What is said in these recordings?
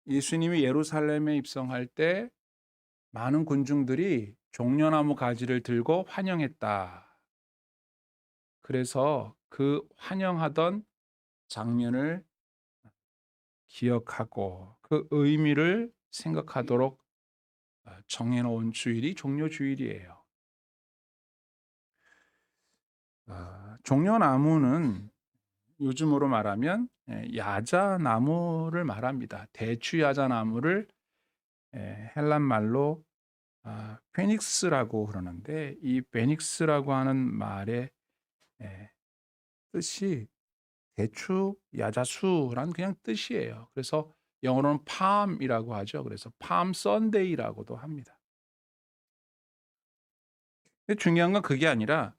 예수님이 예루살렘에 입성할 때 많은 군중들이 종려나무 가지를 들고 환영했다. 그래서 그 환영하던 장면을 기억하고 그 의미를 생각하도록 정해놓은 주일이 종려주일이에요. 종려나무는 요즘으로 말하면 야자나무를 말합니다. 대추야자나무를 헬란 말로 페닉스라고 그러는데, 이 페닉스라고 하는 말의 예, 뜻이 대추, 야자수란 그냥 뜻이에요. 그래서 영어로는 palm이라고 하죠. 그래서 palm Sunday라고도 합니다. 근데 중요한 건 그게 아니라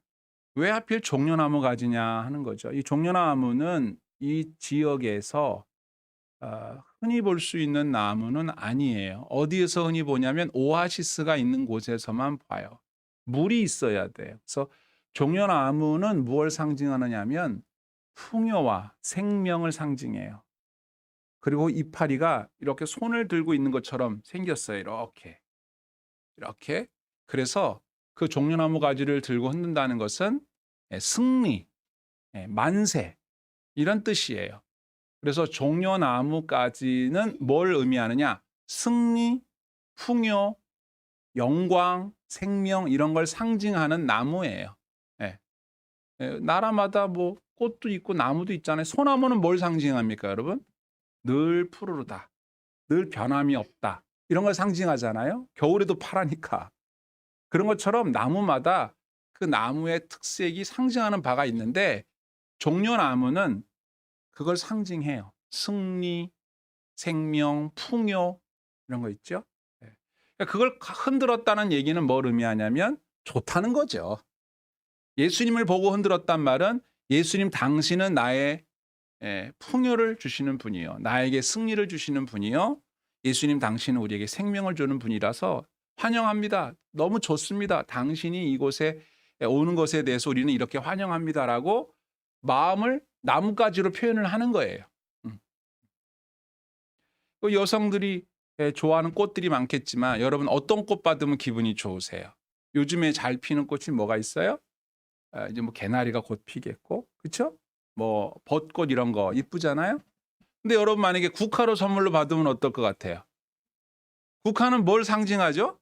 왜 하필 종려나무 가지냐 하는 거죠. 이 종려나무는 이 지역에서 흔히 볼 수 있는 나무는 아니에요. 어디에서 흔히 보냐면 오아시스가 있는 곳에서만 봐요. 물이 있어야 돼요. 그래서 종려나무는 무엇을 상징하느냐면 풍요와 생명을 상징해요. 그리고 이파리가 이렇게 손을 들고 있는 것처럼 생겼어요. 이렇게. 이렇게. 그래서 그 종려나무 가지를 들고 흔든다는 것은 승리, 만세 이런 뜻이에요. 그래서 종려나무까지는 뭘 의미하느냐? 승리, 풍요, 영광, 생명 이런 걸 상징하는 나무예요. 예. 나라마다 뭐 꽃도 있고 나무도 있잖아요. 소나무는 뭘 상징합니까, 여러분? 늘 푸르르다. 늘 변함이 없다. 이런 걸 상징하잖아요. 겨울에도 파라니까. 그런 것처럼 나무마다 그 나무의 특색이 상징하는 바가 있는데, 종려나무는 그걸 상징해요. 승리, 생명, 풍요 이런 거 있죠. 예. 그러니까 그걸 흔들었다는 얘기는 뭘 의미하냐면 좋다는 거죠. 예수님을 보고 흔들었단 말은 예수님 당신은 나의 풍요를 주시는 분이요, 나에게 승리를 주시는 분이요, 예수님 당신은 우리에게 생명을 주는 분이라서 환영합니다. 너무 좋습니다. 당신이 이곳에 오는 것에 대해서 우리는 이렇게 환영합니다라고 마음을 나뭇가지로 표현을 하는 거예요. 음. 그 여성들이 좋아하는 꽃들이 많겠지만 여러분 어떤 꽃 받으면 기분이 좋으세요? 요즘에 잘 피는 꽃이 뭐가 있어요? 이제 뭐 개나리가 곧 피겠고, 그렇죠? 뭐 벚꽃 이런 거 이쁘잖아요. 근데 여러분 만약에 국화로 선물로 받으면 어떨 것 같아요? 국화는 뭘 상징하죠?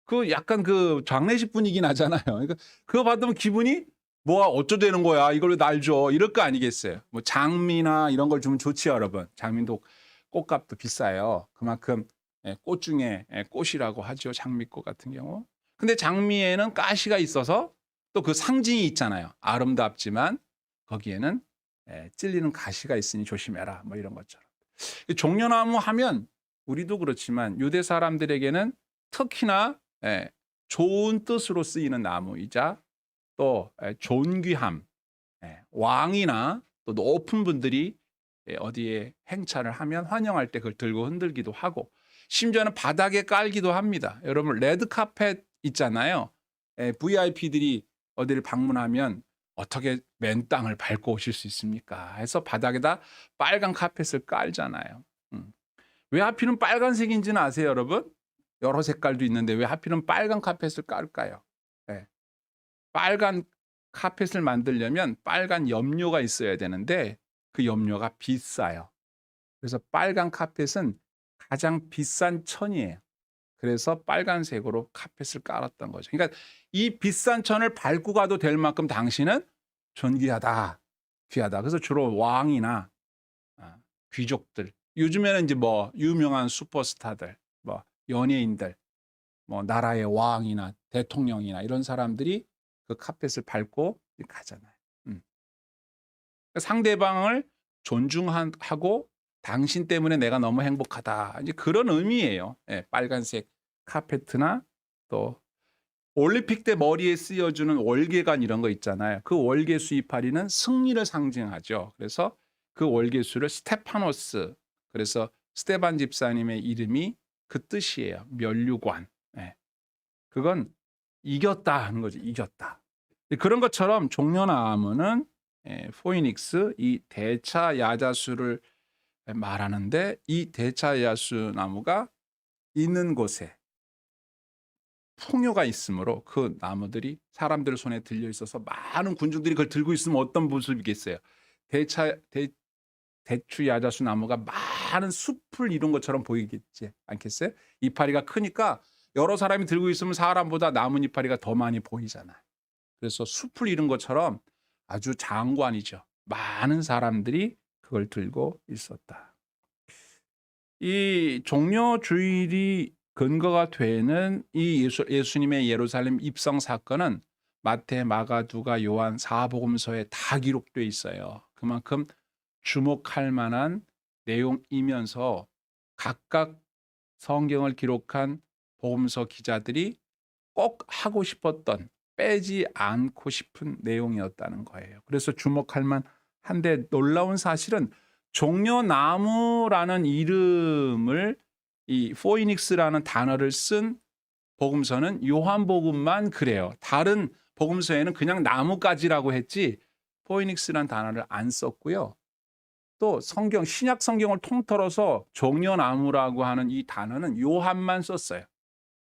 그 약간 그 장례식 분위기 나잖아요. 그러니까 그거 받으면 기분이 뭐가 어쩌되는 거야? 이걸 왜 날 줘? 이럴 거 아니겠어요? 뭐 장미나 이런 걸 주면 좋지요, 여러분. 장미도 꽃값도 비싸요. 그만큼 꽃 중에 꽃이라고 하죠. 장미꽃 같은 경우. 근데 장미에는 가시가 있어서 또 그 상징이 있잖아요. 아름답지만 거기에는 찔리는 가시가 있으니 조심해라. 뭐 이런 것처럼. 종려나무 하면 우리도 그렇지만 유대 사람들에게는 특히나 좋은 뜻으로 쓰이는 나무이자 또 존귀함, 왕이나 또 높은 분들이 어디에 행차를 하면 환영할 때 그걸 들고 흔들기도 하고, 심지어는 바닥에 깔기도 합니다. 여러분 레드 카펫 있잖아요. VIP들이 어디를 방문하면 어떻게 맨 땅을 밟고 오실 수 있습니까? 해서 바닥에다 빨간 카펫을 깔잖아요. 음. 왜 하필은 빨간색인지는 아세요, 여러분? 여러 색깔도 있는데 왜 하필은 빨간 카펫을 깔까요? 예. 빨간 카펫을 만들려면 빨간 염료가 있어야 되는데 그 염료가 비싸요. 그래서 빨간 카펫은 가장 비싼 천이에요. 그래서 빨간색으로 카펫을 깔았던 거죠. 그러니까 이 비싼 천을 밟고 가도 될 만큼 당신은 존귀하다, 귀하다. 그래서 주로 왕이나 귀족들, 요즘에는 이제 뭐 유명한 슈퍼스타들, 뭐 연예인들, 뭐 나라의 왕이나 대통령이나 이런 사람들이 그 카펫을 밟고 가잖아요. 음. 그러니까 상대방을 존중하고 당신 때문에 내가 너무 행복하다, 이제 그런 의미예요. 빨간색 카페트나 또 올림픽 때 머리에 쓰여주는 월계관 이런 거 있잖아요. 그 월계수 이파리는 승리를 상징하죠. 그래서 그 월계수를 스테파노스, 그래서 스테반 집사님의 이름이 그 뜻이에요. 면류관. 그건 이겼다 하는 거죠. 이겼다. 그런 것처럼 종려나무는 포이닉스, 이 대차 야자수를 말하는데 이 대차야수 나무가 있는 곳에 풍요가 있으므로 그 나무들이 사람들 손에 들려 있어서 많은 군중들이 그걸 들고 있으면 어떤 모습이겠어요? 대차 대 대추 야자수 나무가 많은 숲을 이룬 것처럼 보이겠지 않겠어요? 이파리가 크니까 여러 사람이 들고 있으면 사람보다 나뭇 이파리가 더 많이 보이잖아요. 그래서 숲을 이룬 것처럼 아주 장관이죠. 많은 사람들이 그걸 들고 있었다. 이 종려주일이 근거가 되는 이 예수님의 예루살렘 입성 사건은 마태, 마가, 누가, 요한 사복음서에 다 기록되어 있어요. 그만큼 주목할 만한 내용이면서 각각 성경을 기록한 복음서 기자들이 꼭 하고 싶었던, 빼지 않고 싶은 내용이었다는 거예요. 그래서 주목할 만한데, 놀라운 사실은 종려나무라는 이름을, 이 포이닉스라는 단어를 쓴 복음서는 요한복음만 그래요. 다른 복음서에는 그냥 나뭇가지라고 했지 포이닉스라는 단어를 안 썼고요. 또 성경, 신약 성경을 통틀어서 종려나무라고 하는 이 단어는 요한만 썼어요.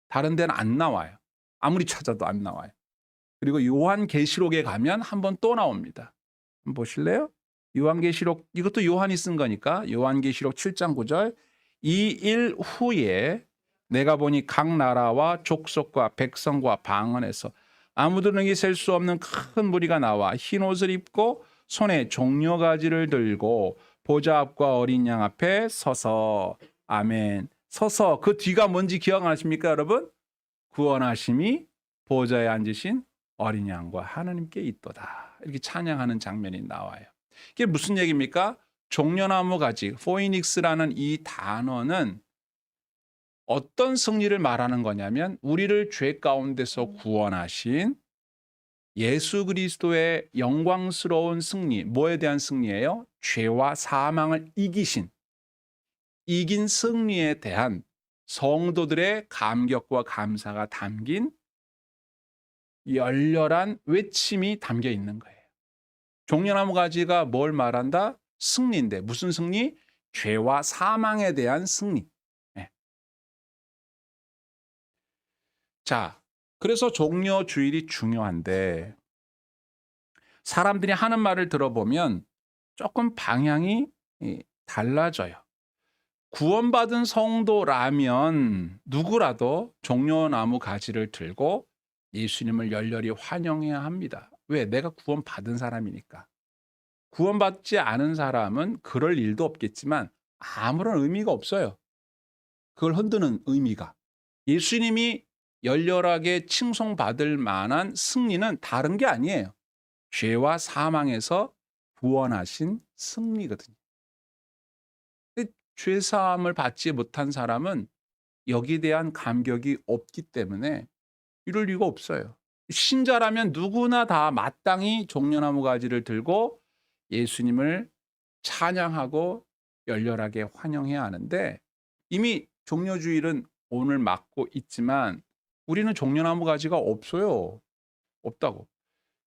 다른 데는 안 나와요. 아무리 찾아도 안 나와요. 그리고 요한계시록에 가면 한번 또 나옵니다. 한번 보실래요? 요한계시록, 이것도 요한이 쓴 거니까 요한계시록 7장 9절, 이 일 후에 내가 보니 각 나라와 족속과 백성과 방언에서 아무도 능히 셀 수 없는 큰 무리가 나와 흰 옷을 입고 손에 종려가지를 들고 보좌 앞과 어린 양 앞에 서서, 아멘, 서서, 그 뒤가 뭔지 기억나십니까 여러분? 구원하심이 보좌에 앉으신 어린 양과 하나님께 있도다. 이렇게 찬양하는 장면이 나와요. 이게 무슨 얘기입니까? 종려나무 가지, 포이닉스라는 이 단어는 어떤 승리를 말하는 거냐면 우리를 죄 가운데서 구원하신 예수 그리스도의 영광스러운 승리, 뭐에 대한 승리예요? 죄와 사망을 이긴 승리에 대한 성도들의 감격과 감사가 담긴 열렬한 외침이 담겨 있는 거예요. 종려나무 가지가 뭘 말한다? 승리인데 무슨 승리? 죄와 사망에 대한 승리. 네. 자, 그래서 종려주일이 중요한데 사람들이 하는 말을 들어보면 조금 방향이 달라져요. 구원받은 성도라면 누구라도 종려나무 가지를 들고 예수님을 열렬히 환영해야 합니다. 왜? 내가 구원받은 사람이니까. 구원받지 않은 사람은 그럴 일도 없겠지만 아무런 의미가 없어요. 그걸 흔드는 의미가. 예수님이 열렬하게 칭송받을 만한 승리는 다른 게 아니에요. 죄와 사망에서 구원하신 승리거든요. 죄 사함을 받지 못한 사람은 여기에 대한 감격이 없기 때문에 이럴 리가 없어요. 신자라면 누구나 다 마땅히 종려나무 가지를 들고 예수님을 찬양하고 열렬하게 환영해야 하는데 이미 종려주일은 오늘 맞고 있지만 우리는 종려나무 가지가 없어요. 없다고.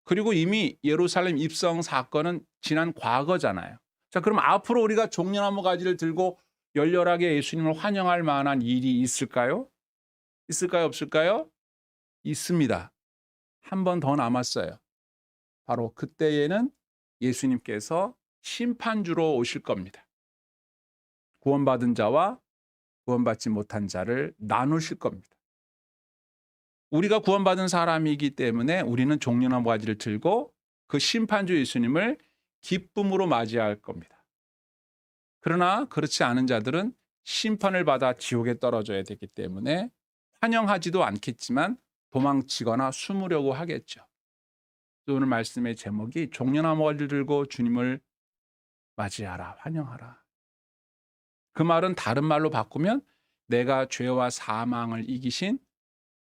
그리고 이미 예루살렘 입성 사건은 지난 과거잖아요. 자, 그럼 앞으로 우리가 종려나무 가지를 들고 열렬하게 예수님을 환영할 만한 일이 있을까요? 있을까요? 없을까요? 있습니다. 한 번 더 남았어요. 바로 그때에는 예수님께서 심판주로 오실 겁니다. 구원받은 자와 구원받지 못한 자를 나누실 겁니다. 우리가 구원받은 사람이기 때문에 우리는 종려나무 가지를 들고 그 심판주 예수님을 기쁨으로 맞이할 겁니다. 그러나 그렇지 않은 자들은 심판을 받아 지옥에 떨어져야 되기 때문에 환영하지도 않겠지만 도망치거나 숨으려고 하겠죠. 오늘 말씀의 제목이 종려나무 가지를 들고 주님을 맞이하라, 환영하라. 그 말은 다른 말로 바꾸면 내가 죄와 사망을 이기신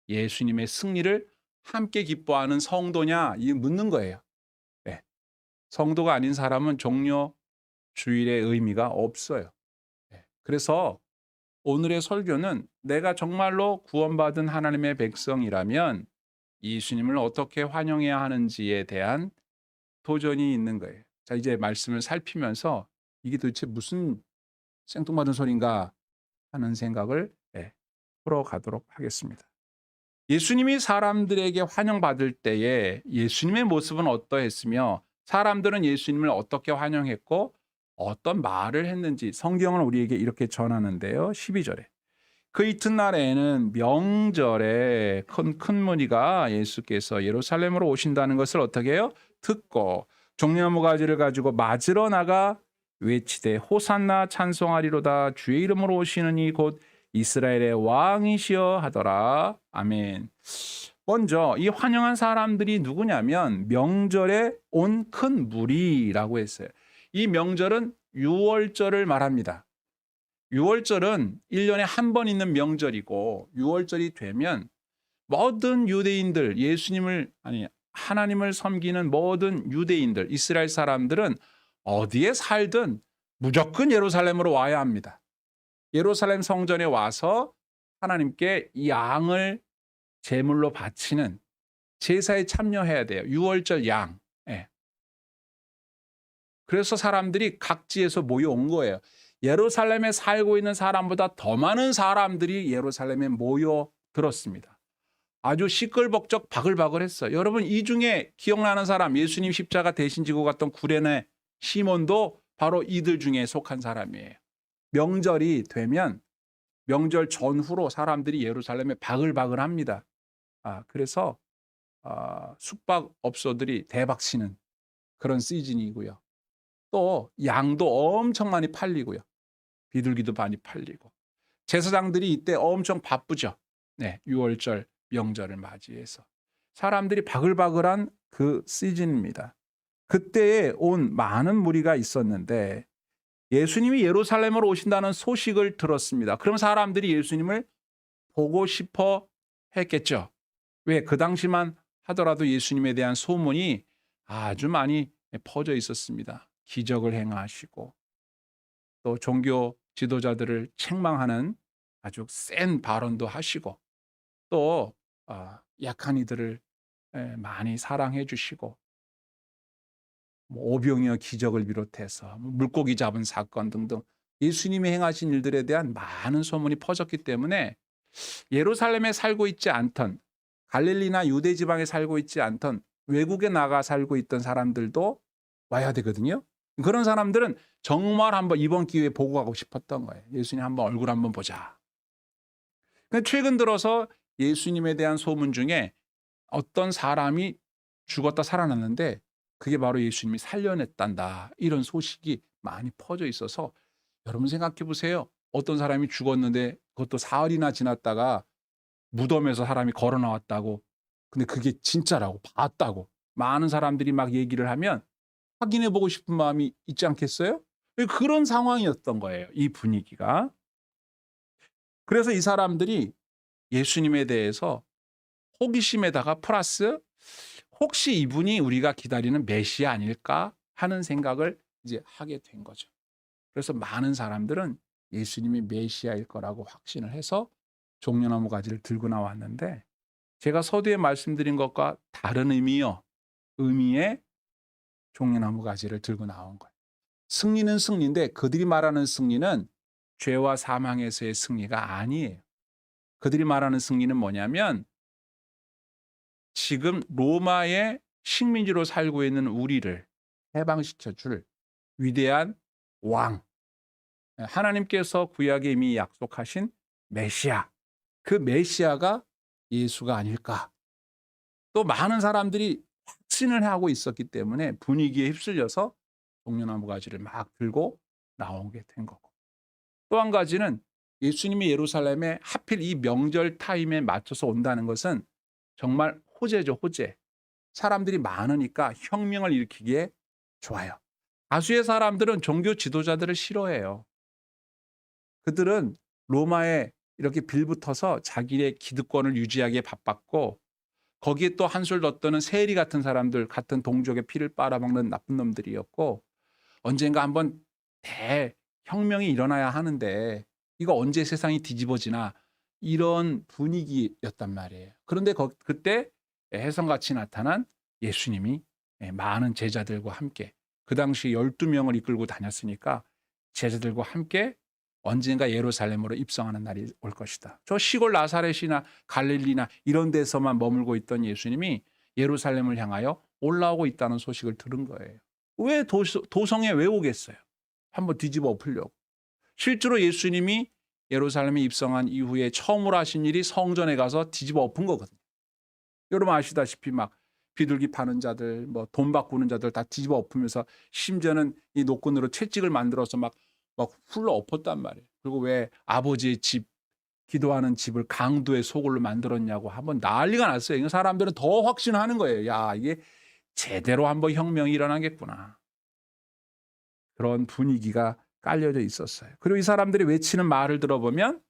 예수님의 승리를 함께 기뻐하는 성도냐? 이 묻는 거예요. 네. 성도가 아닌 사람은 종려 주일의 의미가 없어요. 네. 그래서 오늘의 설교는 내가 정말로 구원받은 하나님의 백성이라면 예수님을 어떻게 환영해야 하는지에 대한 도전이 있는 거예요. 자, 이제 말씀을 살피면서 이게 도대체 무슨 생뚱맞은 소린가 하는 생각을 풀어가도록 하겠습니다. 예수님이 사람들에게 환영받을 때에 예수님의 모습은 어떠했으며 사람들은 예수님을 어떻게 환영했고 어떤 말을 했는지 성경은 우리에게 이렇게 전하는데요. 12절에 그 이튿날에는 명절에 큰 무리가 예수께서 예루살렘으로 오신다는 것을 어떻게 해요? 듣고 종려나무 가지를 가지고 맞으러 나가 외치되 호산나 찬송하리로다 주의 이름으로 오시는 이 곧 이스라엘의 왕이시여 하더라. 아멘. 먼저 이 환영한 사람들이 누구냐면 명절에 온 큰 무리라고 했어요. 이 명절은 유월절을 말합니다. 유월절은 1년에 한 번 있는 명절이고 유월절이 되면 모든 유대인들 하나님을 섬기는 모든 유대인들 이스라엘 사람들은 어디에 살든 무조건 예루살렘으로 와야 합니다. 예루살렘 성전에 와서 하나님께 양을 제물로 바치는 제사에 참여해야 돼요. 유월절 양. 그래서 사람들이 각지에서 모여온 거예요. 예루살렘에 살고 있는 사람보다 더 많은 사람들이 예루살렘에 모여들었습니다. 아주 시끌벅적 바글바글했어요. 여러분 이 중에 기억나는 사람 예수님 십자가 대신 지고 갔던 구레네 시몬도 바로 이들 중에 속한 사람이에요. 명절이 되면 명절 전후로 사람들이 예루살렘에 바글바글합니다. 그래서 숙박업소들이 대박치는 그런 시즌이고요. 또 양도 엄청 많이 팔리고요. 비둘기도 많이 팔리고 제사장들이 이때 엄청 바쁘죠. 유월절 명절을 맞이해서 사람들이 바글바글한 그 시즌입니다. 그때에 온 많은 무리가 있었는데 예수님이 예루살렘으로 오신다는 소식을 들었습니다. 그럼 사람들이 예수님을 보고 싶어 했겠죠. 왜? 그 당시만 하더라도 예수님에 대한 소문이 아주 많이 퍼져 있었습니다. 기적을 행하시고 또 종교 지도자들을 책망하는 아주 센 발언도 하시고 또 약한 이들을 많이 사랑해 주시고 오병이어 기적을 비롯해서 물고기 잡은 사건 등등 예수님이 행하신 일들에 대한 많은 소문이 퍼졌기 때문에 예루살렘에 살고 있지 않던 갈릴리나 유대 지방에 살고 있지 않던 외국에 나가 살고 있던 사람들도 와야 되거든요. 그런 사람들은 정말 한번 이번 기회에 보고 가고 싶었던 거예요. 예수님 한번 얼굴 한번 보자. 최근 들어서 예수님에 대한 소문 중에 어떤 사람이 죽었다 살아났는데 그게 바로 예수님이 살려냈단다. 이런 소식이 많이 퍼져 있어서 여러분 생각해 보세요. 어떤 사람이 죽었는데 그것도 사흘이나 지났다가 무덤에서 사람이 걸어 나왔다고. 근데 그게 진짜라고 봤다고. 많은 사람들이 막 얘기를 하면 확인해 보고 싶은 마음이 있지 않겠어요? 그런 상황이었던 거예요. 이 분위기가. 그래서 이 사람들이 예수님에 대해서 호기심에다가 플러스 혹시 이분이 우리가 기다리는 메시아 아닐까 하는 생각을 이제 하게 된 거죠. 그래서 많은 사람들은 예수님이 메시아일 거라고 확신을 해서 종려나무 가지를 들고 나왔는데 제가 서두에 말씀드린 것과 다른 의미의 종려나무 가지를 들고 나온 거예요. 승리는 승리인데 그들이 말하는 승리는 죄와 사망에서의 승리가 아니에요. 그들이 말하는 승리는 뭐냐면 지금 로마의 식민지로 살고 있는 우리를 해방시켜줄 위대한 왕, 하나님께서 구약에 이미 약속하신 메시아, 그 메시아가 예수가 아닐까. 또 많은 사람들이 확신을 하고 있었기 때문에 분위기에 휩쓸려서 종려나무 가지를 막 들고 나오게 된 거고. 또 한 가지는 예수님이 예루살렘에 하필 이 명절 타임에 맞춰서 온다는 것은 정말 호재죠, 호재. 사람들이 많으니까 혁명을 일으키기에 좋아요. 다수의 사람들은 종교 지도자들을 싫어해요. 그들은 로마에 이렇게 빌붙어서 자기의 기득권을 유지하기에 바빴고 거기에 또 한술 더 떠는 세리 같은 사람들, 같은 동족의 피를 빨아먹는 나쁜 놈들이었고 언젠가 한번 대혁명이 일어나야 하는데 이거 언제 세상이 뒤집어지나 이런 분위기였단 말이에요. 그런데 그때 혜성같이 나타난 예수님이 많은 제자들과 함께 그 당시 12명을 이끌고 다녔으니까 제자들과 함께 언젠가 예루살렘으로 입성하는 날이 올 것이다. 저 시골 나사렛이나 갈릴리나 이런 데서만 머물고 있던 예수님이 예루살렘을 향하여 올라오고 있다는 소식을 들은 거예요. 왜 도성에 왜 오겠어요? 한번 뒤집어 엎으려고. 실제로 예수님이 예루살렘에 입성한 이후에 처음으로 하신 일이 성전에 가서 뒤집어 엎은 거거든요. 여러분 아시다시피 막 비둘기 파는 자들, 뭐 돈 바꾸는 자들 다 뒤집어 엎으면서 심지어는 이 노끈으로 채찍을 만들어서 막 훌러 엎었단 말이에요. 그리고 왜 아버지의 집, 기도하는 집을 강도의 소굴로 만들었냐고 한번 난리가 났어요. 사람들은 더 확신하는 거예요. 야, 이게 제대로 한번 혁명이 일어나겠구나. 그런 분위기가 깔려져 있었어요. 그리고 이 사람들이 외치는 말을 들어보면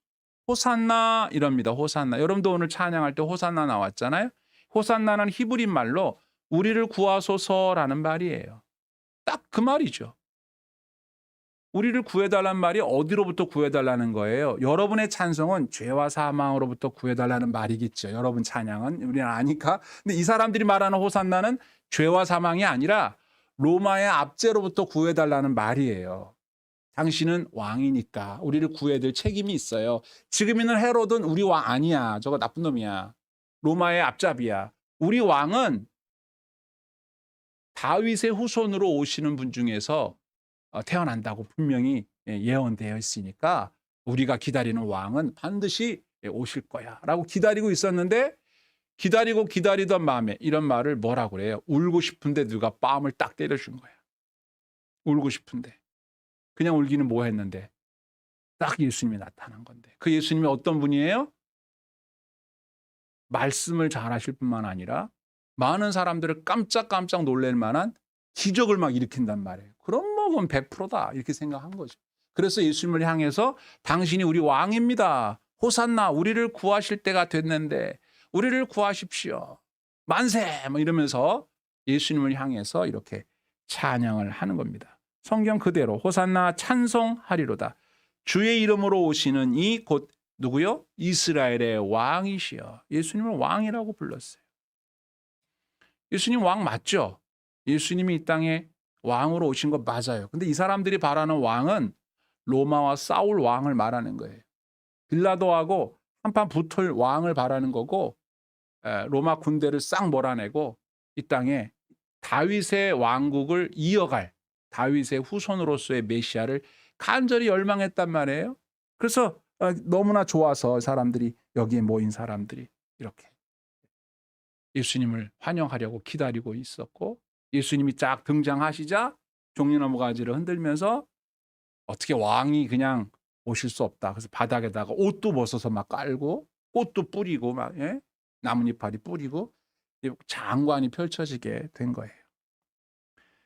호산나 이럽니다. 호산나. 여러분도 오늘 찬양할 때 호산나 나왔잖아요. 호산나는 히브리 말로 우리를 구하소서라는 말이에요. 딱 그 말이죠. 우리를 구해달라는 말이 어디로부터 구해달라는 거예요? 여러분의 찬송은 죄와 사망으로부터 구해달라는 말이겠죠. 여러분 찬양은 우리는 아니까. 근데 이 사람들이 말하는 호산나는 죄와 사망이 아니라 로마의 압제로부터 구해달라는 말이에요. 당신은 왕이니까 우리를 구해야 될 책임이 있어요. 지금 있는 헤롯은 우리 왕 아니야. 저거 나쁜 놈이야. 로마의 앞잡이야. 우리 왕은 다윗의 후손으로 오시는 분 중에서 태어난다고 분명히 예언되어 있으니까 우리가 기다리는 왕은 반드시 오실 거야 라고 기다리고 있었는데 기다리던 마음에 이런 말을 뭐라고 그래요? 울고 싶은데 누가 뺨을 딱 때려준 거야. 울고 싶은데. 그냥 울기는 뭐 했는데 딱 예수님이 나타난 건데 그 예수님이 어떤 분이에요? 말씀을 잘하실 뿐만 아니라 많은 사람들을 깜짝깜짝 놀랄 만한 기적을 막 일으킨단 말이에요. 그럼 뭐 그건 100%다 이렇게 생각한 거죠. 그래서 예수님을 향해서 당신이 우리 왕입니다. 호산나 우리를 구하실 때가 됐는데 우리를 구하십시오. 만세 뭐 이러면서 예수님을 향해서 이렇게 찬양을 하는 겁니다. 성경 그대로 호산나 찬송하리로다. 주의 이름으로 오시는 이 곧 누구요? 이스라엘의 왕이시여. 예수님을 왕이라고 불렀어요. 예수님 왕 맞죠? 예수님이 이 땅에 왕으로 오신 거 맞아요. 근데 이 사람들이 바라는 왕은 로마와 싸울 왕을 말하는 거예요. 빌라도하고 한판 붙을 왕을 바라는 거고 로마 군대를 싹 몰아내고 이 땅에 다윗의 왕국을 이어갈 다윗의 후손으로서의 메시아를 간절히 열망했단 말이에요. 그래서 너무나 좋아서 사람들이 여기에 모인 사람들이 이렇게 예수님을 환영하려고 기다리고 있었고 예수님이 쫙 등장하시자 종려나무 가지를 흔들면서 어떻게 왕이 그냥 오실 수 없다. 그래서 바닥에다가 옷도 벗어서 막 깔고 꽃도 뿌리고 막 나뭇잎알이 뿌리고 장관이 펼쳐지게 된 거예요.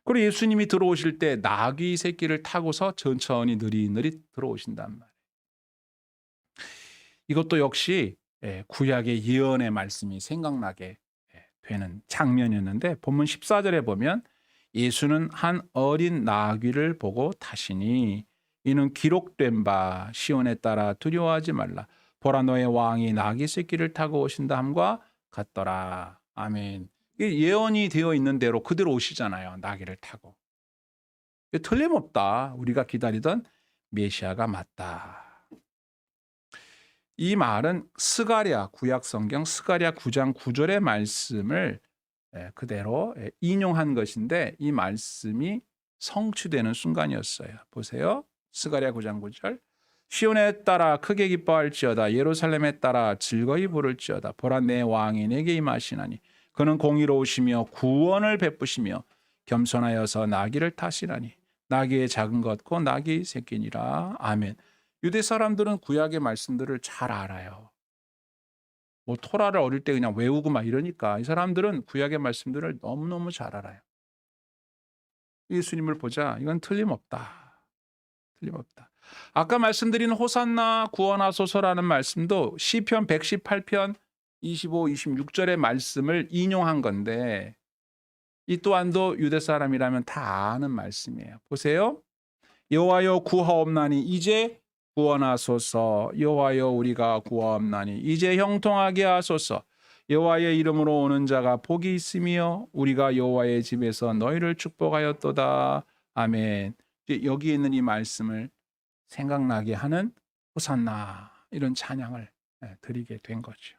그리고 예수님이 들어오실 때 나귀 새끼를 타고서 천천히 느릿느릿 들어오신단 말이에요. 이것도 역시 구약의 예언의 말씀이 생각나게 되는 장면이었는데 본문 14절에 보면 예수는 한 어린 나귀를 보고 타시니 이는 기록된 바 시온에 따라 두려워하지 말라. 보라 너의 왕이 나귀 새끼를 타고 오신다 함과 같더라. 아멘. 예언이 되어 있는 대로 그대로 오시잖아요. 나귀를 타고. 틀림없다. 우리가 기다리던 메시아가 맞다. 이 말은 스가랴 구약 성경 스가랴 9장 9절의 말씀을 그대로 인용한 것인데 이 말씀이 성취되는 순간이었어요. 보세요. 스가랴 9장 9절. 시온에 따라 크게 기뻐할지어다. 예루살렘에 따라 즐거이 부를지어다. 보라 내 왕이 내게 임하시나니 그는 공의로우시며 구원을 베푸시며 겸손하여서 나귀를 타시나니 나귀의 작은 것 곧 나귀 새끼니라. 아멘. 유대 사람들은 구약의 말씀들을 잘 알아요. 뭐 토라를 어릴 때 그냥 외우고 막 이러니까 이 사람들은 구약의 말씀들을 너무너무 잘 알아요. 예수님을 보자. 이건 틀림없다. 틀림없다. 아까 말씀드린 호산나 구원하소서라는 말씀도 시편 118편 25, 26절의 말씀을 인용한 건데 이 또한도 유대 사람이라면 다 아는 말씀이에요. 보세요. 여호와여 구하옵나니 이제 구원하소서. 여호와여 우리가 구하옵나니 이제 형통하게 하소서. 여호와의 이름으로 오는 자가 복이 있으며 우리가 여호와의 집에서 너희를 축복하였도다. 아멘. 여기에 있는 이 말씀을 생각나게 하는 호산나 이런 찬양을 드리게 된 거죠.